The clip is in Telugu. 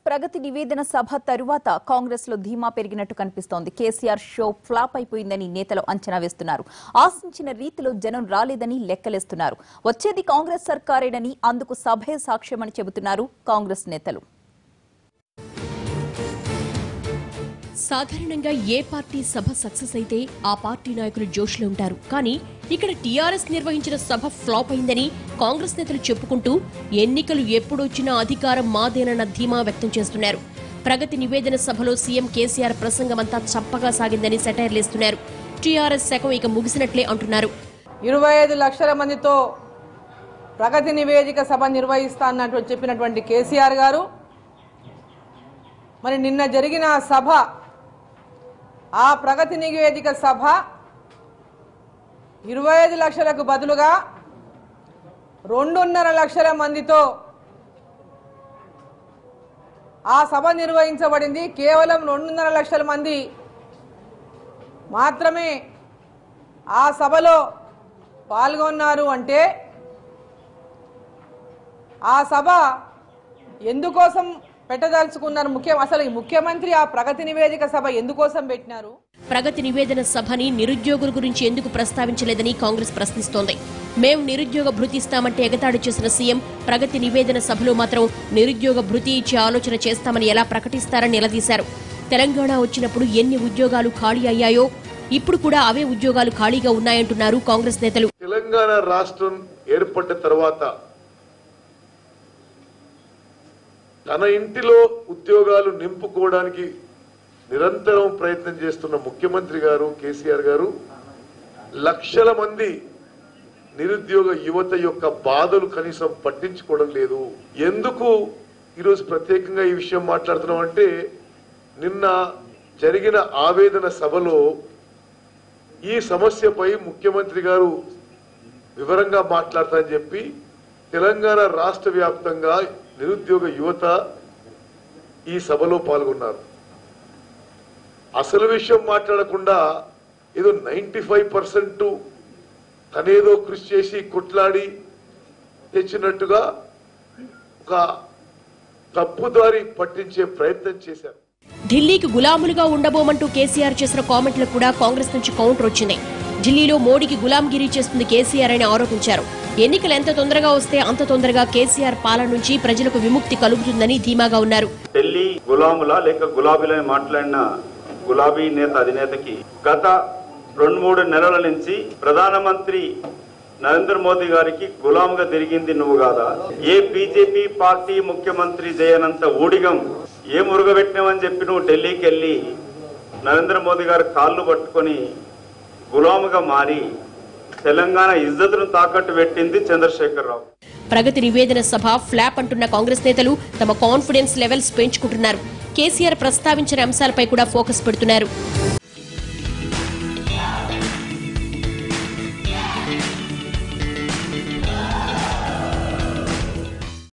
ప్రగతి నివేదన సభ తరువాత కాంగ్రెస్ లో ధీమా పెరిగినట్టు కనిపిస్తోంది. కేసీఆర్ షో ఫ్లాప్ అయిపోయిందని నేతలు అంచనా వేస్తున్నారు. ఆశించిన రీతిలో జనం రాలేదని లెక్కలేస్తున్నారు. వచ్చేది కాంగ్రెస్ సర్కారేనని అందుకు సభే సాక్ష్యమని చెబుతున్నారు కాంగ్రెస్ నేతలు. సాధారణంగా ఏ పార్టీ సభ సక్సెస్ అయితే ఆ పార్టీ నాయకులు జోష్లో ఉంటారు. కానీ ఇక్కడ టీఆర్ఎస్ నిర్వహించిన సభ ఫ్లాప్ అయిందని కాంగ్రెస్ నేతలు చెప్పుకుంటూ ఎన్నికలు ఎప్పుడొచ్చినా అధికారం మాదేనన్న ధీమా వ్యక్తం చేస్తున్నారు. ప్రగతి నివేదన సభలో సీఎం కేసీఆర్ ప్రసంగమంతా చప్పగా సాగిందని సెటైర్లేస్తున్నారు. టీఆర్ఎస్ శకం ఇక ముగిసినట్లే అంటున్నారు. 25 లక్షల మందితో ప్రగతి నివేదిక సభ నిర్వహిస్తానన్నట్టు చెప్పినటువంటి కేసీఆర్ గారు మరి నిన్న జరిగిన సభ ఆ ప్రగతి నివేదిక సభ 25 లక్షలకు బదులుగా 2.5 లక్షల మందితో ఆ సభ నిర్వహించబడింది. కేవలం 2.5 లక్షల మంది మాత్రమే ఆ సభలో పాల్గొన్నారు. అంటే ఆ సభ ఎందుకోసం పెట్టదలుచుకున్నారు? అసలు ముఖ్యమంత్రి ఆ ప్రగతి నివేదిక సభ ఎందుకోసం పెట్టినారు? ప్రగతి నివేదన సభని నిరుద్యోగుల గురించి ఎందుకు ప్రస్తావించలేదని కాంగ్రెస్ ప్రశ్నిస్తోంది. మేం నిరుద్యోగ భృతి ఇస్తామంటే ఎగతాళి చేసిన సీఎం ప్రగతి నివేదన సభలో మాత్రం నిరుద్యోగ భృతి ఇచ్చే ఆలోచన చేస్తామని ఎలా ప్రకటిస్తారని నిలదీశారు. తెలంగాణ వచ్చినప్పుడు ఎన్ని ఉద్యోగాలు ఖాళీ అయ్యాయో ఇప్పుడు కూడా అవే ఉద్యోగాలు ఖాళీగా ఉన్నాయంటున్నారు కాంగ్రెస్ నేతలు. తెలంగాణ రాష్ట్రం ఏర్పడ్డ తర్వాత తన ఇంటిలో ఉద్యోగాలు నింపుకోవడానికి నిరంతరం ప్రయత్నం చేస్తున్న ముఖ్యమంత్రి గారు కేసీఆర్ గారు లక్షల మంది నిరుద్యోగ యువత యొక్క బాధలు కనీసం పట్టించుకోవడం లేదు. ఎందుకు ఈరోజు ప్రత్యేకంగా ఈ విషయం మాట్లాడుతున్నాం అంటే నిన్న జరిగిన ఆవేదన సభలో ఈ సమస్యపై ముఖ్యమంత్రి గారు వివరంగా మాట్లాడతారని చెప్పి తెలంగాణ రాష్ట్ర వ్యాప్తంగా నిరుద్యోగ యువత ఈ సభలో పాల్గొన్నారు. అసలు విషయం మాట్లాడకుండా ఏదో 95% తనేదో కృషి చేసి కొట్లాడి తెచ్చినట్టుగా ఒక తప్పుదారి పట్టించే ప్రయత్నం చేశారు. ఢిల్లీకి గులాములుగా ఉండబోమంటూ కేసీఆర్ చేసిన కామెంట్లకు కూడా కాంగ్రెస్ నుంచి కౌంటర్ వచ్చింది. ఢిల్లీలో మోడీకి గులాంగిరీ చేస్తుంది కేసీఆర్ అని ఆరోపించారు. ఎన్నికలు ఎంత తొందరగా వస్తే అంత తొందరగా కేసీఆర్ పాలన నుంచి ప్రజలకు విముక్తి కలుగుతుందని ధీమాగా ఉన్నారు. ఢిల్లీ గులాములా లేక గులాబీలని మాట్లాడిన గులాబీ నేత అధినేతకి గత 2-3 నెలల నుంచి ప్రధానమంత్రి నరేంద్ర మోదీ గారికి గులాంగా తిరిగింది నువ్వు కాదా? ఏ బీజేపీ పార్టీ ముఖ్యమంత్రి చేయనంత ఊడిగం ఏ మురుగబెట్టినామని చెప్పి నువ్వు ఢిల్లీకి వెళ్ళి నరేంద్ర మోదీ గారి కాళ్ళు పట్టుకొని గులాముగా మారి తెలంగాణ ఇజ్జతును తాకట్టు పెట్టింది చంద్రశేఖరరావు. ప్రగతి నివేదన సభ ఫ్లాప్ అంటున్న కాంగ్రెస్ నేతలు తమ కాన్ఫిడెన్స్ లెవెల్స్ పెంచుకుంటున్నారు. కేసీఆర్ ప్రస్తావించిన అంశాలపై కూడా ఫోకస్ పెడుతున్నారు.